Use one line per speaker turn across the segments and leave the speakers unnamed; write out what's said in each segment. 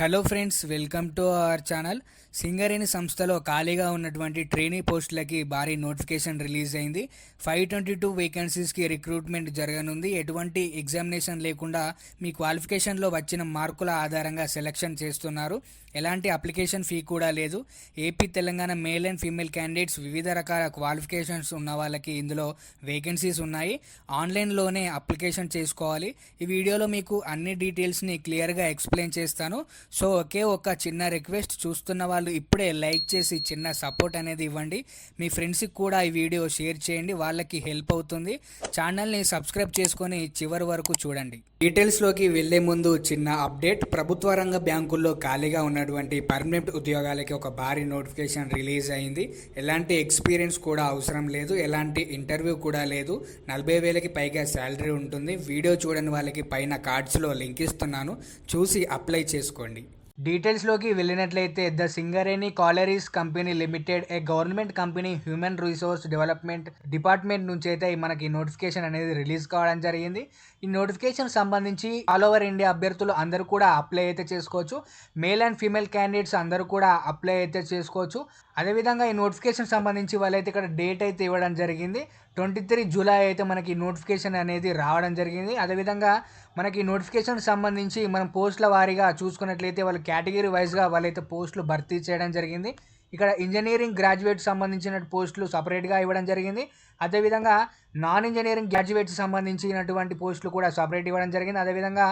Hello friends, welcome to our channel. Singareni సంస్థలో ఖాళీగా ఉన్నటువంటి ట్రైనీ పోస్టులకి భారీ నోటిఫికేషన్ రిలీజ్ అయింది. 522 వేకెన్సీస్కి రిక్రూట్మెంట్ జరగనుంది. ఎటువంటి ఎగ్జామినేషన్ లేకుండా మీ క్వాలిఫికేషన్లో వచ్చిన మార్కుల ఆధారంగా సెలెక్షన్ చేస్తున్నారు. ఎలాంటి అప్లికేషన్ ఫీ కూడా లేదు. AP, Telangana male and female candidates వివిధ రకాల క్వాలిఫికేషన్స్ ఉన్న వాళ్ళకి ఇందులో వేకెన్సీస్ ఉన్నాయి. ఆన్లైన్లోనే అప్లికేషన్ చేసుకోవాలి. ఈ వీడియోలో మీకు అన్ని డీటెయిల్స్ని క్లియర్గా ఎక్స్ప్లెయిన్ చేస్తాను. సో ఒకే ఒక చిన్న రిక్వెస్ట్, చూస్తున్న వాళ్ళు ఇప్పుడే లైక్ చేసి చిన్న సపోర్ట్ అనేది ఇవ్వండి. మీ ఫ్రెండ్స్కి కూడా ఈ వీడియో షేర్ చేయండి, వాళ్ళకి హెల్ప్ అవుతుంది. ఛానల్ని సబ్స్క్రైబ్ చేసుకొని చివరి వరకు చూడండి. డీటెయిల్స్లోకి వెళ్లే ముందు చిన్న అప్డేట్. ప్రభుత్వ రంగ బ్యాంకుల్లో ఖాళీగా ఉన్నటువంటి పర్మనెంట్ ఉద్యోగాలకి ఒక భారీ నోటిఫికేషన్ రిలీజ్ అయింది. ఎలాంటి ఎక్స్పీరియన్స్ కూడా అవసరం లేదు, ఎలాంటి ఇంటర్వ్యూ కూడా లేదు. 40,000కి పైగా శాలరీ ఉంటుంది. వీడియో చూడని వాళ్ళకి పైన కార్డ్స్లో లింక్ ఇస్తున్నాను, చూసి అప్లై చేసుకోండి. డీటెయిల్స్లోకి వెళ్ళినట్లయితే the Singareni collieries company limited, a government company, human resource development department నుంచి అయితే మనకి నోటిఫికేషన్ అనేది రిలీజ్ కావడం జరిగింది. ఈ నోటిఫికేషన్ సంబంధించి ఆల్ ఓవర్ ఇండియా అభ్యర్థులు అందరూ కూడా అప్లై అయితే చేసుకోవచ్చు. మేల్ అండ్ ఫీమేల్ క్యాండిడేట్స్ అందరూ కూడా అప్లై అయితే చేసుకోవచ్చు. అదేవిధంగా ఈ నోటిఫికేషన్ సంబంధించి వాళ్ళైతే ఇక్కడ డేట్ అయితే ఇవ్వడం జరిగింది. 23 జూలై అయితే మనకి నోటిఫికేషన్ అనేది రావడం జరిగింది. అదేవిధంగా మనకి నోటిఫికేషన్ సంబంధించి మనం పోస్టుల వారీగా చూసుకున్నట్లయితే వాళ్ళు కేటగిరీ వైజ్గా వాళ్ళైతే పోస్టులు భర్తీ చేయడం జరిగింది. ఇక్కడ ఇంజనీరింగ్ గ్రాడ్యుయేట్ సంబంధించిన పోస్టులు సపరేట్గా ఇవ్వడం జరిగింది. అదేవిధంగా నాన్ ఇంజనీరింగ్ గ్రాడ్యుయేట్స్ సంబంధించినటువంటి పోస్టులు కూడా సపరేట్ ఇవ్వడం జరిగింది. అదేవిధంగా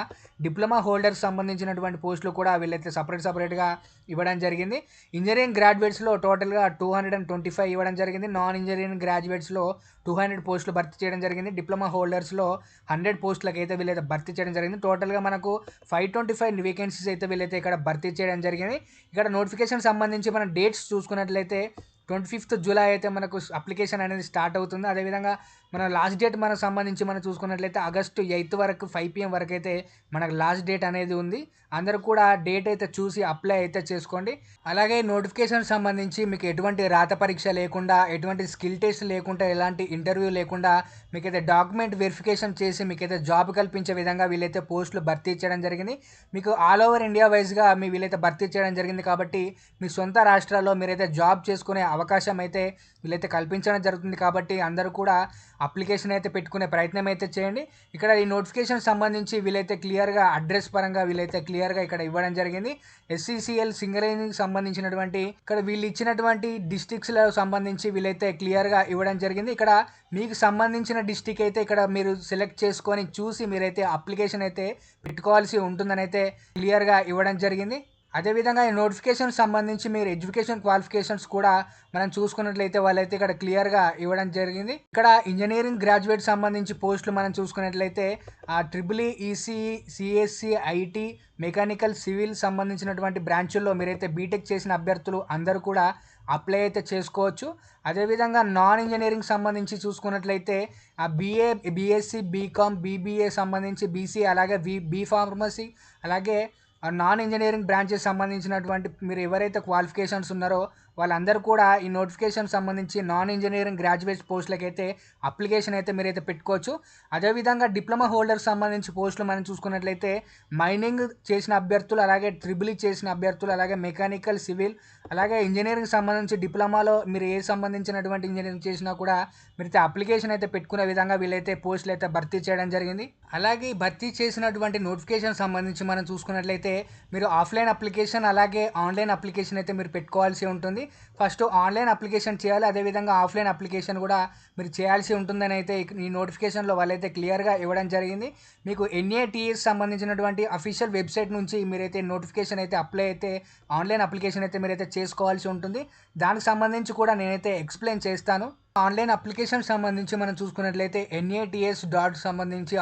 డిప్లొమా హోల్డర్స్ సంబంధించినటువంటి పోస్టులు కూడా వీళ్ళైతే సపరేట్గా ఇవ్వడం జరిగింది. ఇంజనీరింగ్ గ్రాడ్యుయేట్స్లో టోటల్గా 225 ఇవ్వడం జరిగింది. నాన్ ఇంజనీరింగ్ గ్రాడ్యుయేట్స్లో 200 పోస్టులు భర్తీ చేయడం జరిగింది. డిప్లొమా హోల్డర్స్లో 100 పోస్టులకు అయితే వీళ్ళైతే భర్తీ చేయడం జరిగింది. టోటల్గా మనకు 525 వేకెన్సీస్ అయితే వీళ్ళైతే ఇక్కడ భర్తీ చేయడం జరిగింది. ఇక్కడ నోటిఫికేషన్ సంబంధించి మన డేట్స్ చూసుకున్నట్లయితే 25th జూలై అయితే మనకు అప్లికేషన్ అనేది స్టార్ట్ అవుతుంది. అదేవిధంగా మన లాస్ట్ డేట్ మనకు సంబంధించి మనం చూసుకున్నట్లయితే ఆగస్టు 8 వరకు 5 PM వరకు అయితే మనకు లాస్ట్ డేట్ అనేది ఉంది. అందరూ కూడా డేట్ అయితే చూసి అప్లై అయితే చేసుకోండి. అలాగే నోటిఫికేషన్ సంబంధించి మీకు ఎటువంటి రాత పరీక్ష లేకుండా, ఎటువంటి స్కిల్ టెస్ట్ లేకుండా, ఎలాంటి ఇంటర్వ్యూ లేకుండా మీకైతే డాక్యుమెంట్ వెరిఫికేషన్ చేసి మీకైతే జాబ్ కల్పించే విధంగా వీళ్ళైతే పోస్టులు భర్తీ చేయడం జరిగింది. మీకు ఆల్ ఓవర్ ఇండియా వైజ్గా మీ వీళ్ళైతే భర్తీ చేయడం జరిగింది. కాబట్టి మీ సొంత రాష్ట్రాల్లో మీరైతే జాబ్ చేసుకునే అవకాశం అయితే వీళ్ళైతే కల్పించడం జరుగుతుంది. కాబట్టి అందరూ కూడా అప్లికేషన్ అయితే పెట్టుకునే ప్రయత్నం అయితే చేయండి. ఇక్కడ ఈ నోటిఫికేషన్ సంబంధించి వీళ్ళైతే క్లియర్గా అడ్రస్ పరంగా వీళ్ళైతే క్లియర్గా ఇక్కడ ఇవ్వడం జరిగింది. SCCL సింగరేణికి సంబంధించినటువంటి ఇక్కడ వీళ్ళు ఇచ్చినటువంటి డిస్ట్రిక్ట్స్లో సంబంధించి వీళ్ళైతే క్లియర్గా ఇవ్వడం జరిగింది. ఇక్కడ మీకు సంబంధించిన డిస్ట్రిక్ట్ అయితే ఇక్కడ మీరు సెలెక్ట్ చేసుకొని చూసి మీరైతే అప్లికేషన్ అయితే పెట్టుకోవాల్సి ఉంటుందని అయితే క్లియర్గా ఇవ్వడం జరిగింది. అదేవిధంగా ఈ నోటిఫికేషన్ సంబంధించి మీరు ఎడ్యుకేషన్ క్వాలిఫికేషన్స్ కూడా మనం చూసుకున్నట్లయితే వాళ్ళైతే ఇక్కడ క్లియర్గా ఇవ్వడం జరిగింది. ఇక్కడ ఇంజనీరింగ్ గ్రాడ్యుయేట్ సంబంధించి పోస్టులు మనం చూసుకున్నట్లయితే EEE, ECE, CSC, IT, mechanical, civil సంబంధించినటువంటి బ్రాంచుల్లో మీరైతే బీటెక్ చేసిన అభ్యర్థులు అందరూ కూడా అప్లై అయితే చేసుకోవచ్చు. అదేవిధంగా నాన్ ఇంజనీరింగ్ సంబంధించి చూసుకున్నట్లయితే BA, BSc, BCom, BBA సంబంధించి BC, అలాగే B ఫార్మసీ, అలాగే నాన్ ఇంజనీరింగ్ బ్రాంచెస్ సంబంధించినటువంటి మీరు ఎవరైతే క్వాలిఫికేషన్స్ ఉన్నారో వాళ్ళందరూ కూడా ఈ నోటిఫికేషన్ సంబంధించి నాన్ ఇంజనీరింగ్ గ్రాడ్యుయేట్ పోస్టులకైతే అప్లికేషన్ అయితే మీరైతే పెట్టుకోవచ్చు. అదేవిధంగా డిప్లొమా హోల్డర్ సంబంధించి పోస్టులు మనం చూసుకున్నట్లయితే మైనింగ్ చేసిన అభ్యర్థులు, అలాగే EEE చేసిన అభ్యర్థులు, అలాగే మెకానికల్, సివిల్, అలాగే ఇంజనీరింగ్ సంబంధించి డిప్లొమాలో మీరు ఏ సంబంధించినటువంటి ఇంజనీరింగ్ చేసినా కూడా మీరైతే అప్లికేషన్ అయితే పెట్టుకునే విధంగా వీళ్ళైతే పోస్టులు అయితే భర్తీ చేయడం జరిగింది. అలాగే భర్తీ చేసినటువంటి నోటిఫికేషన్ సంబంధించి మనం చూసుకున్నట్లయితే మీరు ఆఫ్లైన్ అప్లికేషన్ అలాగే ఆన్లైన్ అప్లికేషన్ అయితే మీరు పెట్టుకోవాల్సి ఉంటుంది. ఫస్ట్ ఆన్లైన్ అప్లికేషన్ చేయాలి, అదేవిధంగా ఆఫ్లైన్ అప్లికేషన్ కూడా మీరు చేయాల్సి ఉంటుందని అయితే ఈ నోటిఫికేషన్లో వాళ్ళైతే క్లియర్గా ఇవ్వడం జరిగింది. మీకు NATS సంబంధించినటువంటి అఫీషియల్ వెబ్సైట్ నుంచి మీరైతే నోటిఫికేషన్ అయితే అప్లై అయితే ఆన్లైన్ అప్లికేషన్ అయితే మీరైతే చేసుకోవాల్సి ఉంటుంది. దానికి సంబంధించి కూడా నేనైతే ఎక్స్ప్లెయిన్ చేస్తాను. ఆన్లైన్ అప్లికేషన్ సంబంధించి మనం చూసుకున్నట్లయితే NATS సంబంధించి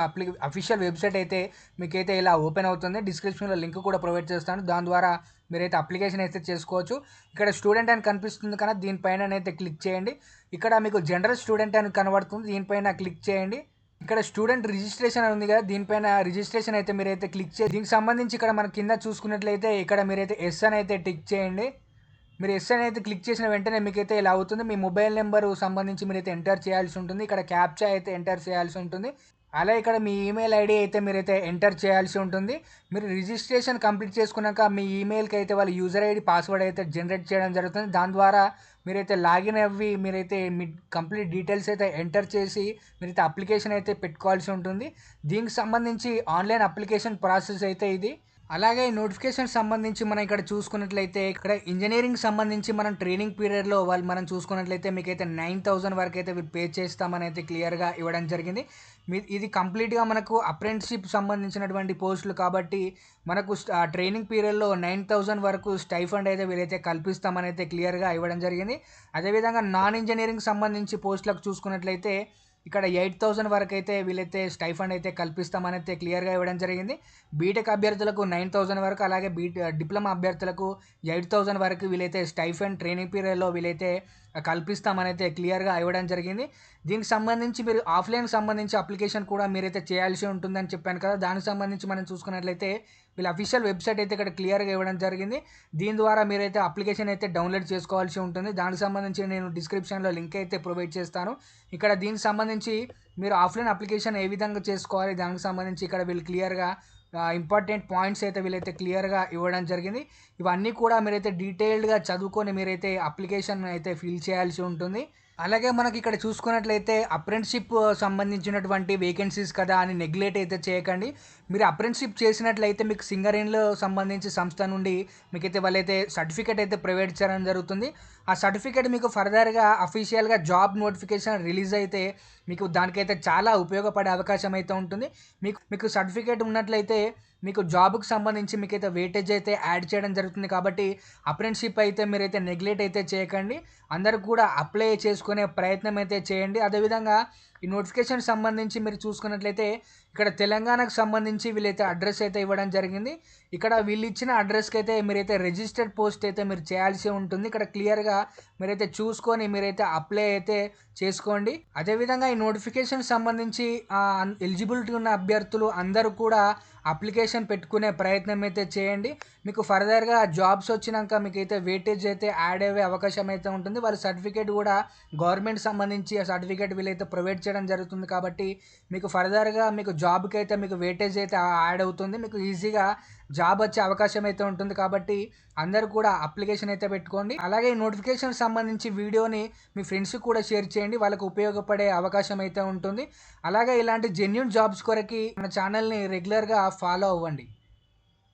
అఫీషియల్ వెబ్సైట్ అయితే మీకైతే ఇలా ఓపెన్ అవుతుంది. డిస్క్రిప్షన్లో లింక్ కూడా ప్రొవైడ్ చేస్తాను, దాని ద్వారా మీరైతే అప్లికేషన్ అయితే చేసుకోవచ్చు. ఇక్కడ స్టూడెంట్ అని కనిపిస్తుంది కదా, దీనిపైన అయితే క్లిక్ చేయండి. ఇక్కడ మీకు జనరల్ స్టూడెంట్ అని కనబడుతుంది, దీనిపైన క్లిక్ చేయండి. ఇక్కడ స్టూడెంట్ రిజిస్ట్రేషన్ ఉంది కదా, దీనిపైన రిజిస్ట్రేషన్ అయితే మీరైతే క్లిక్ చేయండి. దీనికి సంబంధించి ఇక్కడ మన కింద చూసుకున్నట్లయితే ఇక్కడ మీరైతే ఎస్ అని అయితే టిక్ చేయండి. మీరు ఎస్ అని అయితే క్లిక్ చేసిన వెంటనే మీకైతే ఇలా అవుతుంది. మీ మొబైల్ నెంబరు సంబంధించి మీరైతే ఎంటర్ చేయాల్సి ఉంటుంది. ఇక్కడ క్యాప్చా అయితే ఎంటర్ చేయాల్సి ఉంటుంది. అలా ఇక్కడ మీ ఈమెయిల్ ఐడి అయితే మీరైతే ఎంటర్ చేయాల్సి ఉంటుంది. మీరు రిజిస్ట్రేషన్ కంప్లీట్ చేసుకున్నాక మీ ఈమెయిల్కి అయితే వాళ్ళు యూజర్ ఐడి పాస్వర్డ్ అయితే జనరేట్ చేయడం జరుగుతుంది. దాని ద్వారా మీరైతే లాగిన్ అవ్వి మీరైతే మీ కంప్లీట్ డీటెయిల్స్ అయితే ఎంటర్ చేసి మీరైతే అప్లికేషన్ అయితే పెట్టుకోవాల్సి ఉంటుంది. దీనికి సంబంధించి ఆన్లైన్ అప్లికేషన్ ప్రాసెస్ అయితే ఇది. అలాగే ఈ నోటిఫికేషన్ సంబంధించి మనం ఇక్కడ చూసుకున్నట్లయితే ఇక్కడ ఇంజనీరింగ్ సంబంధించి మనం ట్రైనింగ్ పీరియడ్లో మనం చూసుకున్నట్లయితే మీకైతే 9,000 వరకు అయితే పే చేస్తామని అయితే క్లియర్గా ఇవ్వడం జరిగింది. ఇది కంప్లీట్గా మనకు అప్రెంటిస్షిప్ సంబంధించినటువంటి పోస్టులు కాబట్టి మనకు ట్రైనింగ్ పీరియడ్లో 9,000 వరకు స్టైఫండ్ అయితే వీరైతే కల్పిస్తామని అయితే క్లియర్గా ఇవ్వడం జరిగింది. అదేవిధంగా నాన్ ఇంజనీరింగ్ సంబంధించి పోస్టులకు చూసుకున్నట్లయితే ఇక్కడ 8,000 వరకు అయితే వీళ్ళైతే స్టైఫండ్ అయితే కల్పిస్తామని అయితే క్లియర్గా ఇవ్వడం జరిగింది. బీటెక్ అభ్యర్థులకు 9,000 వరకు, అలాగే డిప్లొమా అభ్యర్థులకు 8,000 వరకు వీళ్ళైతే స్టైఫండ్ ట్రైనింగ్ పీరియడ్లో వీళ్ళైతే కల్పిస్తామని అయితే క్లియర్గా ఇవ్వడం జరిగింది. దీనికి సంబంధించి మీరు ఆఫ్లైన్కి సంబంధించి అప్లికేషన్ కూడా మీరైతే చేయాల్సి ఉంటుందని చెప్పాను కదా. దానికి సంబంధించి మనం చూసుకున్నట్లయితే వీళ్ళ అఫీషియల్ వెబ్సైట్ అయితే ఇక్కడ క్లియర్గా ఇవ్వడం జరిగింది. దీని ద్వారా మీరైతే అప్లికేషన్ అయితే డౌన్లోడ్ చేసుకోవాల్సి ఉంటుంది. దానికి సంబంధించి నేను డిస్క్రిప్షన్లో లింక్ అయితే ప్రొవైడ్ చేస్తాను. ఇక్కడ దీనికి సంబంధించి మీరు ఆఫ్లైన్ అప్లికేషన్ ఏ విధంగా చేసుకోవాలి దానికి సంబంధించి ఇక్కడ వీళ్ళు క్లియర్గా ఇంపార్టెంట్ పాయింట్స్ అయితే వీళ్ళైతే క్లియర్గా ఇవ్వడం జరిగింది. ఇవన్నీ కూడా మీరైతే డీటెయిల్డ్గా చదువుకొని మీరైతే అప్లికేషన్ అయితే ఫిల్ చేయాల్సి ఉంటుంది. అలాగే మనకి ఇక్కడ చూసుకున్నట్లయితే అప్రెంటిస్షిప్ సంబంధించినటువంటి వేకెన్సీస్ కదా అని నెగ్లెక్ట్ అయితే చేయకండి. మీరు అప్రెంటిస్షిప్ చేసినట్లయితే మీకు సింగరేణిలో సంబంధించి సంస్థ నుండి మీకైతే వాళ్ళైతే సర్టిఫికేట్ అయితే ప్రొవైడ్ చేయడం జరుగుతుంది. ఆ సర్టిఫికేట్ మీకు ఫర్దర్గా అఫీషియల్గా జాబ్ నోటిఫికేషన్ రిలీజ్ అయితే మీకు దానికైతే చాలా ఉపయోగపడే అవకాశం అయితే ఉంటుంది. మీకు సర్టిఫికేట్ ఉన్నట్లయితే మీకు జాబ్కి సంబంధించి మీకైతే వెయిటేజ్ అయితే యాడ్ చేయడం జరుగుతుంది. కాబట్టి అప్రెంటిస్షిప్ అయితే మీరైతే నెగ్లెక్ట్ అయితే చేయకండి. అందరూ కూడా అప్లై చేసుకునే ప్రయత్నం అయితే చేయండి. అదేవిధంగా ఈ నోటిఫికేషన్ సంబంధించి మీరు చూసుకున్నట్లయితే ఇక్కడ తెలంగాణకు సంబంధించి వీళ్ళైతే అడ్రస్ అయితే ఇవ్వడం జరిగింది. ఇక్కడ వీళ్ళు ఇచ్చిన అడ్రస్కి అయితే మీరైతే రిజిస్టర్డ్ పోస్ట్ అయితే మీరు చేయాల్సి ఉంటుంది. ఇక్కడ క్లియర్గా మీరైతే చూసుకొని మీరైతే అప్లై అయితే చేసుకోండి. అదేవిధంగా ఈ నోటిఫికేషన్ సంబంధించి ఎలిజిబిలిటీ ఉన్న అభ్యర్థులు అందరూ కూడా అప్లికేషన్ పెట్టుకునే ప్రయత్నం అయితే చేయండి. మీకు ఫర్దర్గా జాబ్స్ వచ్చినాక మీకైతే వెయిటేజ్ అయితే యాడ్ అయ్యే అవకాశం అయితే ఉంటుంది. వాళ్ళ సర్టిఫికేట్ కూడా గవర్నమెంట్ సంబంధించి ఆ సర్టిఫికేట్ వీళ్ళైతే ప్రొవైడ్ చేయడం జరుగుతుంది. కాబట్టి మీకు ఫర్దర్గా మీకు జాబ్కి అయితే మీకు వెయిటేజ్ అయితే యాడ్ అవుతుంది. మీకు ఈజీగా జాబ్ వచ్చే అవకాశం అయితే ఉంటుంది. కాబట్టి అందరూ కూడా అప్లికేషన్ అయితే పెట్టుకోండి. అలాగే ఈ నోటిఫికేషన్ సంబంధించి వీడియోని మీ ఫ్రెండ్స్కి కూడా షేర్ చేయండి. వాళ్ళకు ఉపయోగపడే అవకాశం అయితే ఉంటుంది. అలాగే ఇలాంటి జెన్యూన్ జాబ్స్ కొరకి మన ఛానల్ని రెగ్యులర్గా ఫాలో అవ్వండి.